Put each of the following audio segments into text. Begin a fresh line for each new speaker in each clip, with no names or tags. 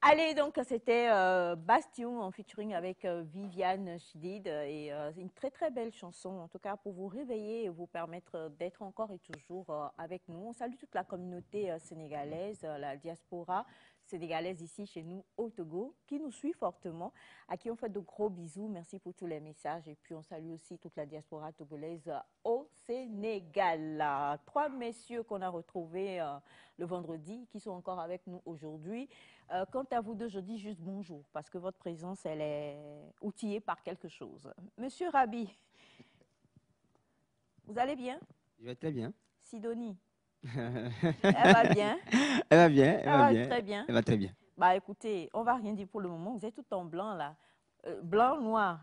Allez, donc c'était Bastion en featuring avec Viviane Chidid et une très très belle chanson, en tout cas pour vous réveiller et vous permettre d'être encore et toujours avec nous. On salue toute la communauté sénégalaise, la diaspora sénégalaise ici chez nous au Togo, qui nous suit fortement, à qui on fait de gros bisous. Merci pour tous les messages et puis on salue aussi toute la diaspora togolaise au Sénégal. Trois messieurs qu'on a retrouvés le vendredi qui sont encore avec nous aujourd'hui. Quant à vous deux, je dis juste bonjour parce que votre présence, elle est outillée par quelque chose. Monsieur Rabi, vous allez bien?
Je vais très bien.
Sidonie, elle va bien?
Elle va bien, elle
Elle
va
va
bien,
très bien.
elle va très bien.
Bah écoutez, on va rien dire pour le moment. Vous êtes tout en blanc là. Blanc, noir.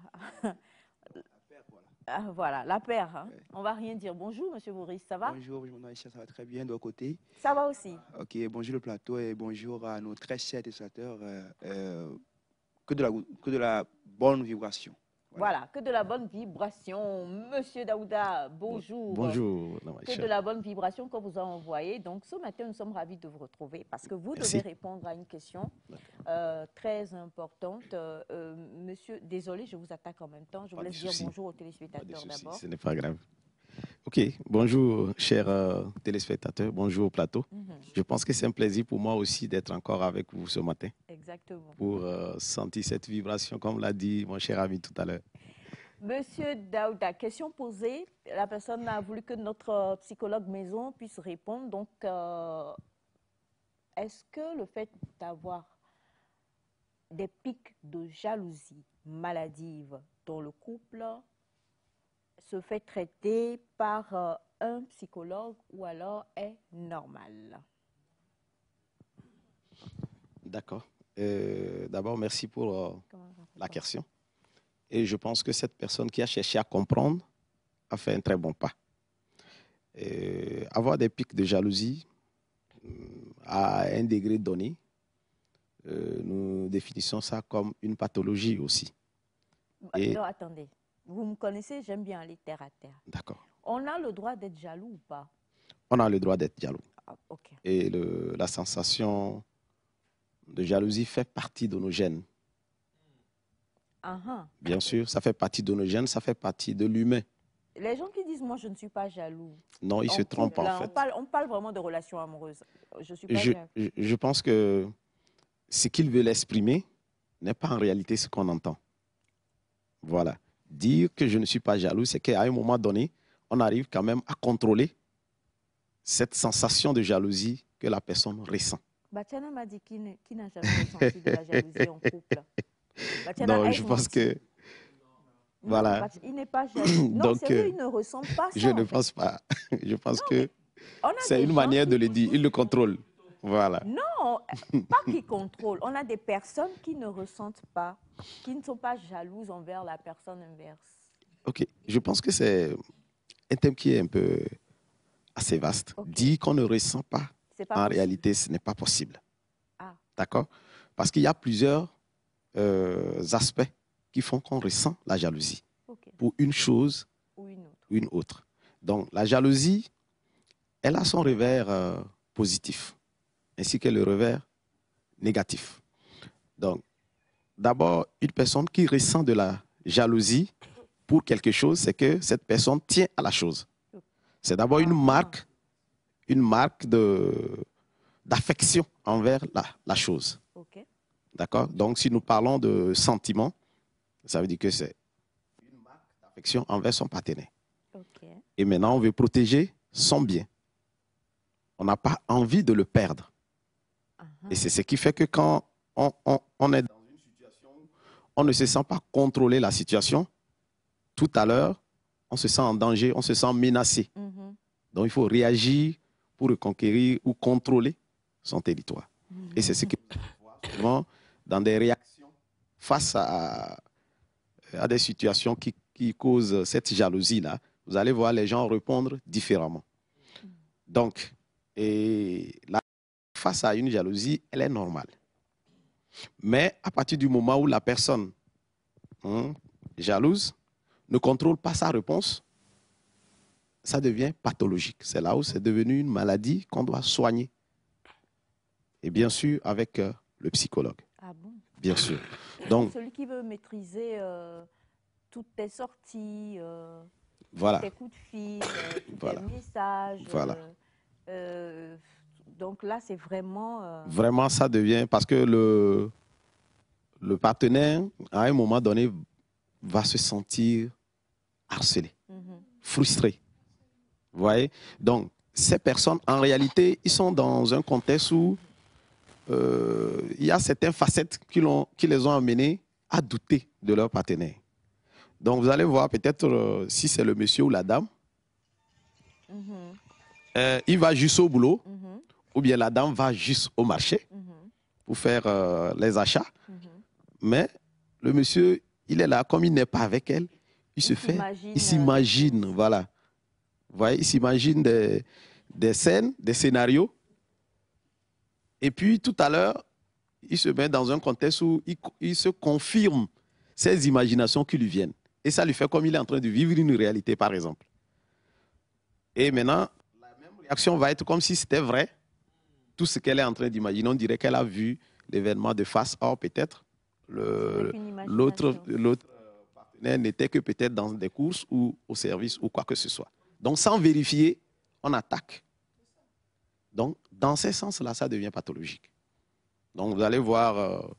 Ah, voilà, la paire. Hein.
Ouais.
On va rien dire. Bonjour, monsieur Boris, ça va?
Bonjour, mon nom est Aïcha, ça va très bien de votre côté.
Ça va aussi.
Ok, bonjour le plateau et bonjour à nos très chers téléspectateurs. Que de la bonne vibration.
Voilà, que de la bonne vibration. Monsieur Daouda, bonjour.
Bonjour.
Que de la bonne vibration qu'on vous a envoyée. Donc, ce matin, nous sommes ravis de vous retrouver parce que vous devez répondre à une question très importante. Monsieur, désolé, je vous attaque en même temps. Je vous laisse dire bonjour aux téléspectateurs d'abord.
Ce n'est pas grave. Ok, bonjour chers téléspectateurs, bonjour au plateau. Je pense que c'est un plaisir pour moi aussi d'être encore avec vous ce matin.
Exactement.
Pour sentir cette vibration, comme l'a dit mon cher ami tout à l'heure.
Monsieur Daouda, question posée. La personne a voulu que notre psychologue maison puisse répondre. Donc, est-ce que le fait d'avoir des pics de jalousie maladive dans le couple se fait traiter par un psychologue ou alors est normal?
D'accord. D'abord, merci pour la question. Et je pense que cette personne qui a cherché à comprendre a fait un très bon pas. Avoir des pics de jalousie à un degré donné, nous définissons ça comme une pathologie aussi.
Non, attendez. Vous me connaissez, j'aime bien aller terre à terre.
D'accord.
On a le droit d'être jaloux ou pas?
On a le droit d'être jaloux.
Ah, okay.
Et la sensation de jalousie fait partie de nos gènes. Bien sûr, ça fait partie de nos gènes, ça fait partie de l'humain.
Les gens qui disent « moi, je ne suis pas jaloux »,
non, ils se trompent en fait.
On parle vraiment de relations amoureuses.
Je pense que ce qu'ils veulent exprimer n'est pas en réalité ce qu'on entend. Voilà. Dire que je ne suis pas jaloux, c'est qu'à un moment donné, on arrive quand même à contrôler cette sensation de jalousie que la personne ressent.
Batiana m'a dit qu'il n'a jamais ressenti de la jalousie en couple. Batiana,
non, je pense que...
Non,
voilà.
Il n'est pas jaloux. Non,
donc,
sérieux, il ne ressent pas ça.
Je ne pense pas. Je pense que
que
c'est une manière de le dire. Il le contrôle. Voilà.
Non, pas qu'il contrôle. On a des personnes qui ne ressentent pas, qui ne sont pas jalouses envers la personne inverse.
Ok. Je pense que c'est un thème qui est un peu assez vaste. Okay. Dire qu'on ne ressent pas, en réalité, ce n'est pas possible.
Ah.
D'accord? Parce qu'il y a plusieurs aspects qui font qu'on ressent la jalousie pour une chose ou une autre. Donc, la jalousie, elle a son revers positif, ainsi que le revers négatif. Donc, d'abord, une personne qui ressent de la jalousie pour quelque chose, c'est que cette personne tient à la chose. C'est d'abord une marque d'affection envers la chose. D'accord? Donc, si nous parlons de sentiments, ça veut dire que c'est une marque d'affection envers son partenaire. Et maintenant, on veut protéger son bien. On n'a pas envie de le perdre. Et c'est ce qui fait que quand on est dans une situation où on ne se sent pas contrôler la situation, tout à l'heure, on se sent en danger, on se sent menacé. Donc, il faut réagir pour reconquérir ou contrôler son territoire. Et c'est ce que nous voyons dans des réactions face à des situations qui causent cette jalousie-là. Vous allez voir les gens répondre différemment. Donc, face à une jalousie, elle est normale. Mais à partir du moment où la personne jalouse ne contrôle pas sa réponse, ça devient pathologique. C'est là où c'est devenu une maladie qu'on doit soigner. Et bien sûr, avec le psychologue. Bien sûr. Donc,
celui qui veut maîtriser toutes tes sorties,
voilà.
tes coups de fil,
voilà.
tes messages.
Voilà.
Donc là, c'est vraiment...
Vraiment, ça devient... Parce que le partenaire, à un moment donné, va se sentir harcelé, frustré. Vous voyez? Donc, ces personnes, en réalité, ils sont dans un contexte où il y a certaines facettes qui les ont amenés à douter de leur partenaire. Donc, vous allez voir peut-être si c'est le monsieur ou la dame, il va juste au boulot, ou bien la dame va juste au marché pour faire les achats. Mais le monsieur, il est là, comme il n'est pas avec elle, il s'imagine, voilà. Vous voyez, il s'imagine des scènes, des scénarios. Et puis, tout à l'heure, il se met dans un contexte où il se confirme ces imaginations qui lui viennent. Et ça lui fait comme il est en train de vivre une réalité, par exemple. Et maintenant, la même réaction va être comme si c'était vrai. Tout ce qu'elle est en train d'imaginer, on dirait qu'elle a vu l'événement de face. Or, peut-être, l'autre partenaire n'était que peut-être dans des courses ou au service ou quoi que ce soit. Donc, sans vérifier, on attaque. Donc, dans ce sens-là, ça devient pathologique. Donc, vous allez voir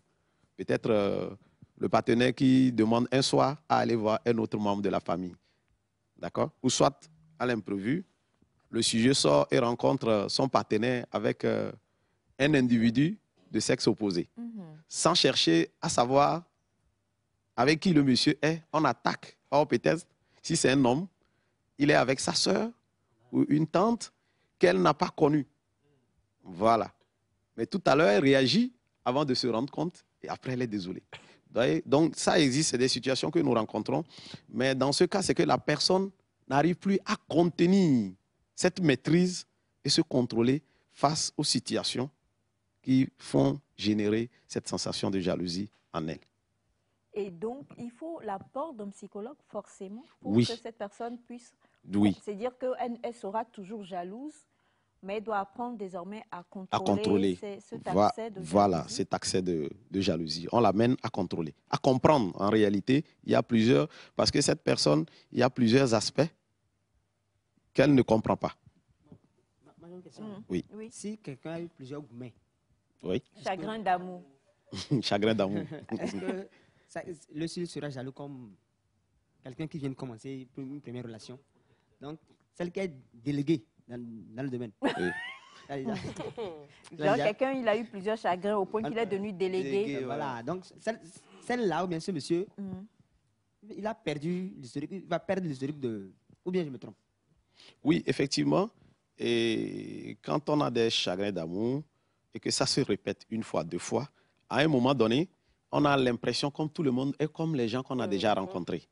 peut-être le partenaire qui demande un soir à aller voir un autre membre de la famille. D'accord? Ou soit, à l'imprévu, le sujet sort et rencontre son partenaire avec un individu de sexe opposé. Sans chercher à savoir avec qui le monsieur est, on attaque. Or, peut-être, si c'est un homme, il est avec sa sœur ou une tante qu'elle n'a pas connue. Voilà. Mais tout à l'heure, elle réagit avant de se rendre compte et après, elle est désolée. Donc, ça existe, c'est des situations que nous rencontrons. Mais dans ce cas, c'est que la personne n'arrive plus à contenir cette maîtrise et se contrôler face aux situations qui font générer cette sensation de jalousie en elle.
Et donc, il faut l'apport d'un psychologue forcément pour
oui.
que cette personne puisse...
Oui.
C'est-à-dire qu'elle sera toujours jalouse, mais elle doit apprendre désormais à contrôler, cet accès de jalousie.
Voilà, cet accès de jalousie. On l'amène à contrôler, à comprendre. En réalité, il y a plusieurs... Parce que cette personne, il y a plusieurs aspects qu'elle ne comprend pas.
Une question.
Oui.
Si quelqu'un a eu plusieurs gourmets...
Oui.
Chagrin d'amour.
Chagrin d'amour.
Est-ce que le style sera jaloux comme quelqu'un qui vient de commencer une première relation? Donc, celle qui est déléguée dans le domaine. Oui.
Genre, quelqu'un, il a eu plusieurs chagrins au point qu'il est devenu délégué.
Voilà. Donc, celle-là, ou bien ce monsieur, il a perdu l'historique, il va perdre l'historique de... Ou bien je me trompe?
Oui, effectivement. Et quand on a des chagrins d'amour et que ça se répète une fois, deux fois, à un moment donné, on a l'impression comme tout le monde est comme les gens qu'on a déjà rencontrés.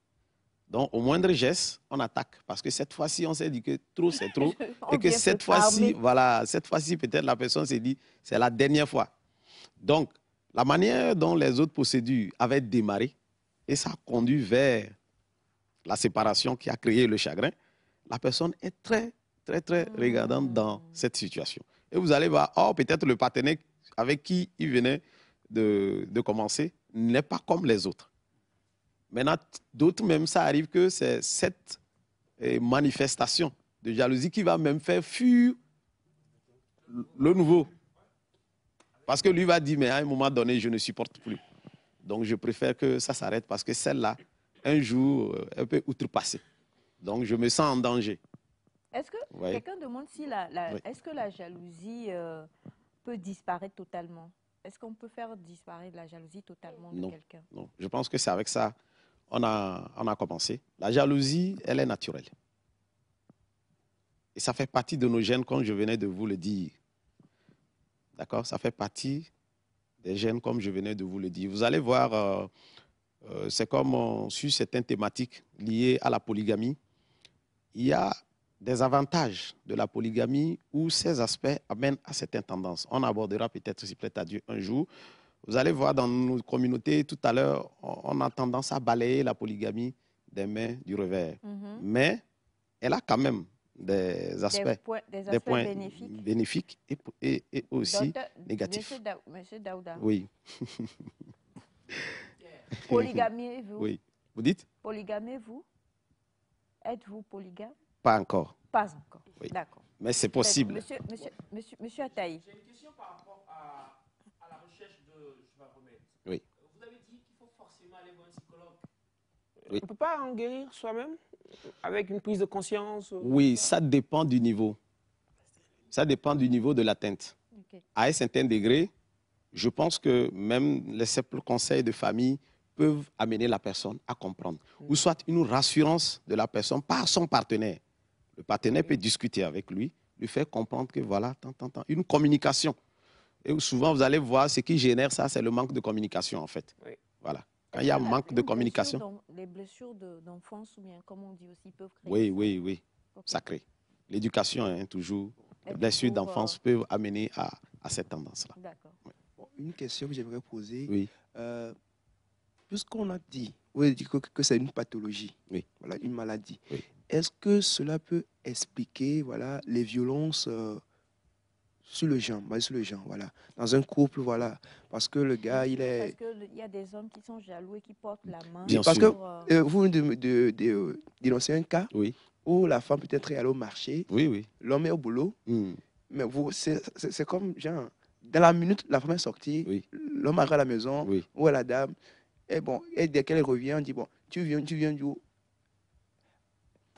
Donc, au moindre geste, on attaque. Parce que cette fois-ci, on s'est dit que trop, c'est trop. Et que cette fois-ci, voilà, cette fois-ci, peut-être la personne s'est dit, c'est la dernière fois. Donc, la manière dont les autres procédures avaient démarré, et ça a conduit vers la séparation qui a créé le chagrin, la personne est très, très, très regardante dans cette situation. Et vous allez voir, peut-être le partenaire avec qui il venait de commencer n'est pas comme les autres. Maintenant, d'autres même, ça arrive que c'est cette manifestation de jalousie qui va même faire fuir le nouveau. Parce que lui va dire, mais à un moment donné, je ne supporte plus. Donc, je préfère que ça s'arrête parce que celle-là, un jour, elle peut outrepasser. Donc, je me sens en danger.
Est-ce que quelqu'un demande si est-ce que la jalousie peut disparaître totalement? Est-ce qu'on peut faire disparaître la jalousie totalement de quelqu'un?
Non, je pense que c'est avec ça on a commencé. La jalousie, elle est naturelle. Et ça fait partie de nos gènes, comme je venais de vous le dire. D'accord? Ça fait partie des gènes, comme je venais de vous le dire. Vous allez voir, c'est comme sur certaines thématiques liées à la polygamie. Il y a des avantages de la polygamie où ces aspects amènent à certaines tendances. On abordera peut-être, si plaît à Dieu, un jour. Vous allez voir dans nos communautés, tout à l'heure, on a tendance à balayer la polygamie des mains du revers. Mais elle a quand même des aspects,
des points
bénéfiques et aussi négatifs.
Monsieur Daouda.
Oui.
Polygamez-vous?
Oui. Vous dites?
Polygamez-vous? Êtes-vous polygame?
Pas encore.
Pas encore.
Oui.
D'accord.
Mais c'est possible.
Monsieur Ataï.
J'ai une question par rapport à la recherche de remède.
Oui.
Vous avez dit qu'il faut forcément aller voir un psychologue.
Oui.
On ne peut pas en guérir soi-même avec une prise de conscience?
Oui, ça dépend du niveau. Ça dépend du niveau de l'atteinte.
Okay.
À un certain degré, je pense que même les simples conseils de famille peuvent amener la personne à comprendre. Ou soit une rassurance de la personne par son partenaire. Le partenaire peut discuter avec lui, lui faire comprendre que voilà, une communication. Et souvent, vous allez voir, ce qui génère ça, c'est le manque de communication, en fait. Oui. Voilà. Quand il y a un manque de communication.
Les blessures d'enfance, ou bien, comme on dit aussi, peuvent créer.
Oui. Ça crée. L'éducation, toujours, les blessures d'enfance peuvent amener à cette tendance-là.
D'accord.
Oui.
Bon, une question que j'aimerais poser.
Oui.
Puisqu'on a dit, que c'est une pathologie,
oui.
Voilà, une maladie,
oui.
Est-ce que cela peut expliquer voilà, les violences sur le genre, voilà, dans un couple, voilà, parce que le gars, il est...
Parce qu'il y a des hommes qui sont jaloux et qui portent la main.
Bien
parce
sûr.
Que vous dénoncez un cas
oui.
où la femme peut-être est allée au marché,
oui.
L'homme est au boulot, mais c'est comme, genre, dans la minute, la femme est sortie,
oui.
L'homme arrive à la maison,
oui.
où est la dame, et bon, et dès qu'elle revient, on dit, bon, tu viens d'où?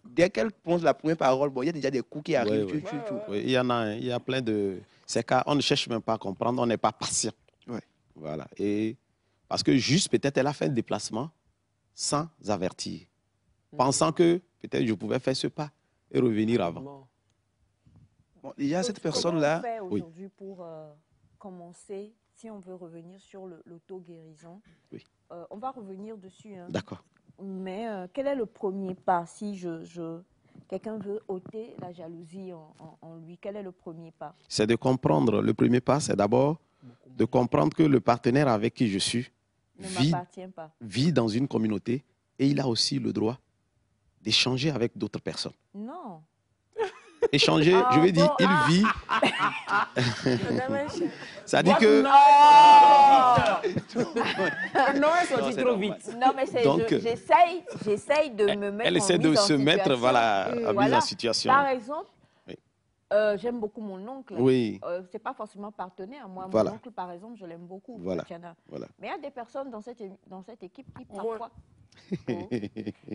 Dès qu'elle pose la première parole, bon, il y a déjà des coups qui arrivent.
Oui, il y en a, il y a plein de... Ces cas, on ne cherche même pas à comprendre, on n'est pas patient.
Ouais.
Voilà. Et parce que juste, peut-être, elle a fait un déplacement sans avertir, pensant que peut-être je pouvais faire ce pas et revenir avant.
Bon, déjà, cette personne-là...
Comment on fait aujourd'hui pour commencer, si on veut revenir sur l'auto-guérison?
Oui.
On va revenir dessus. Hein.
D'accord.
Mais quel est le premier pas si quelqu'un veut ôter la jalousie en lui? Quel est le premier pas?
C'est de comprendre. Le premier pas, c'est d'abord de comprendre que le partenaire avec qui je suis vit dans une communauté et il a aussi le droit d'échanger avec d'autres personnes.
Non.
Échanger, je veux dire, il vit. Ça dit que...
Non, elle sortit trop vite.
Non, mais j'essaye de me mettre
Elle essaie de se mettre à mise en situation.
Par exemple, j'aime beaucoup mon oncle.
Oui.
C'est pas forcément partenaire. Moi, mon oncle, par exemple, je l'aime beaucoup.
Voilà.
Mais il y a des personnes dans cette équipe qui parfois...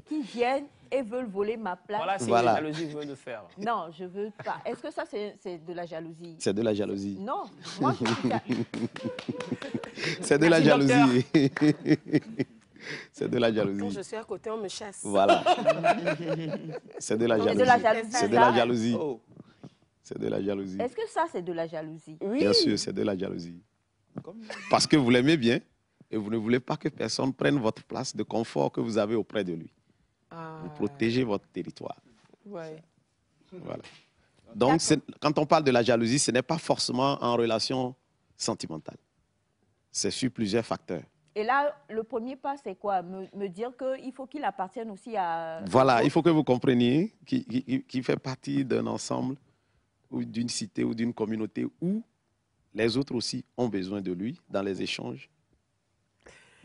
qui viennent et veulent voler ma place.
Voilà, c'est la jalousie que je veux de faire.
Non, je veux pas. Est-ce que ça, c'est de la jalousie?
C'est de la jalousie.
Non, moi,
c'est de la jalousie. C'est de la jalousie.
Quand je suis à côté, on me chasse.
Voilà. C'est de la jalousie. C'est de la jalousie. C'est de la jalousie.
Est-ce que ça, c'est de la jalousie?
Oui.
Bien sûr, c'est de la jalousie. Parce que vous l'aimez bien. Et vous ne voulez pas que personne prenne votre place de confort que vous avez auprès de lui. Vous protégez votre territoire.
Ouais.
Voilà. Donc, quand on parle de la jalousie, ce n'est pas forcément en relation sentimentale. C'est sur plusieurs facteurs.
Et là, le premier pas, c'est quoi? Me dire qu'il faut qu'il appartienne aussi à...
Voilà, il faut que vous compreniez qu'il fait partie d'un ensemble ou d'une cité ou d'une communauté où les autres aussi ont besoin de lui dans les échanges.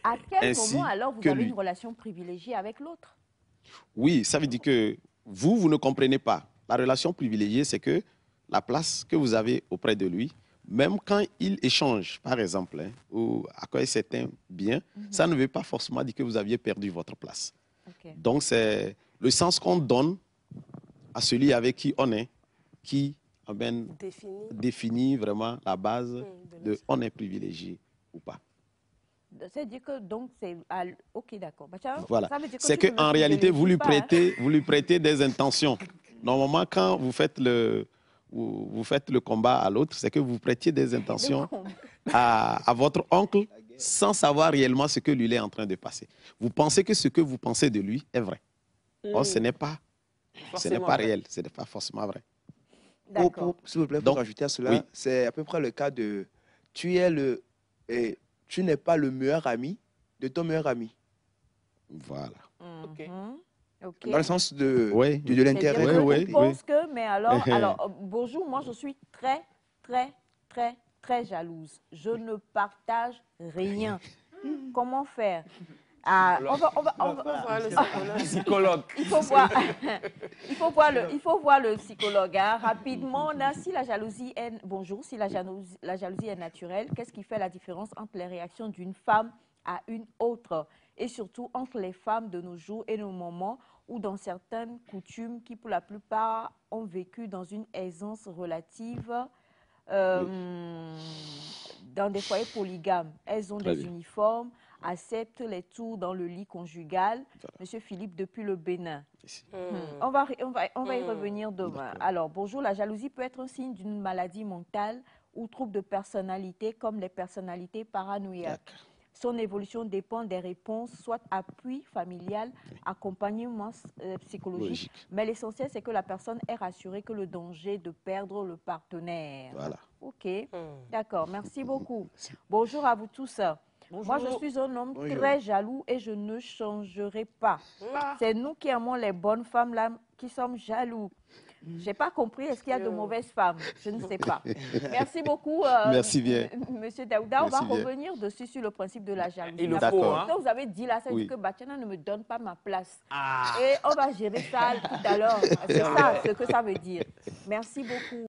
À quel moment, alors, vous avez une relation privilégiée avec l'autre?
Oui, ça veut dire que vous ne comprenez pas. La relation privilégiée, c'est que la place que vous avez auprès de lui, même quand il échange, par exemple, ou accueille certains biens, ça ne veut pas forcément dire que vous aviez perdu votre place. Okay. Donc, c'est le sens qu'on donne à celui avec qui on est, qui définit vraiment la base de on est privilégié ou pas.
C'est-à-dire que donc c'est... Ok, d'accord.
Voilà. C'est qu'en réalité, vous lui prêtez des intentions. Normalement, quand vous faites le combat à l'autre, c'est que vous prêtiez des intentions à votre oncle sans savoir réellement ce que lui est en train de passer. Vous pensez que ce que vous pensez de lui est vrai. Or, ce n'est pas réel, ce n'est pas forcément vrai.
S'il vous plaît, pour ajouter à cela, c'est à peu près le cas de... Tu n'es pas le meilleur ami de ton meilleur ami.
Voilà.
Okay. Dans le sens de l'intérêt.
Je pense que, mais alors, bonjour, moi je suis très, très, très, très jalouse. Je ne partage rien. Comment faire? Ah, on va
voir le psychologue.
Il faut voir le psychologue. Hein. Rapidement, on a, si la jalousie est, bonjour, si la jalousie est naturelle, qu'est-ce qui fait la différence entre les réactions d'une femme à une autre? Et surtout entre les femmes de nos jours et nos moments ou dans certaines coutumes qui, pour la plupart, ont vécu dans une aisance relative dans des foyers polygames. Elles ont des uniformes, acceptent les tours dans le lit conjugal. Monsieur Philippe, depuis le Bénin. On va y revenir demain. Alors, bonjour, la jalousie peut être un signe d'une maladie mentale ou trouble de personnalité comme les personnalités paranoïaques. Son évolution dépend des réponses, soit appui familial, accompagnement psychologique. Mais l'essentiel, c'est que la personne est rassurée que le danger de perdre le partenaire.
Voilà.
OK. D'accord. Merci beaucoup. Bonjour à vous tous. Bonjour. Moi, je suis un homme très jaloux et je ne changerai pas. C'est nous qui aimons les bonnes femmes là qui sommes jaloux. Je n'ai pas compris, est-ce qu'il y a de mauvaises femmes? Je ne sais pas. Merci beaucoup,
Merci bien.
Monsieur Daouda. On va revenir dessus sur le principe de la jalousie.
Il le faut, hein.
Vous avez dit là, ça dit que Batiana ne me donne pas ma place. Et on va gérer ça tout à l'heure. C'est ça ce que ça veut dire. Merci beaucoup.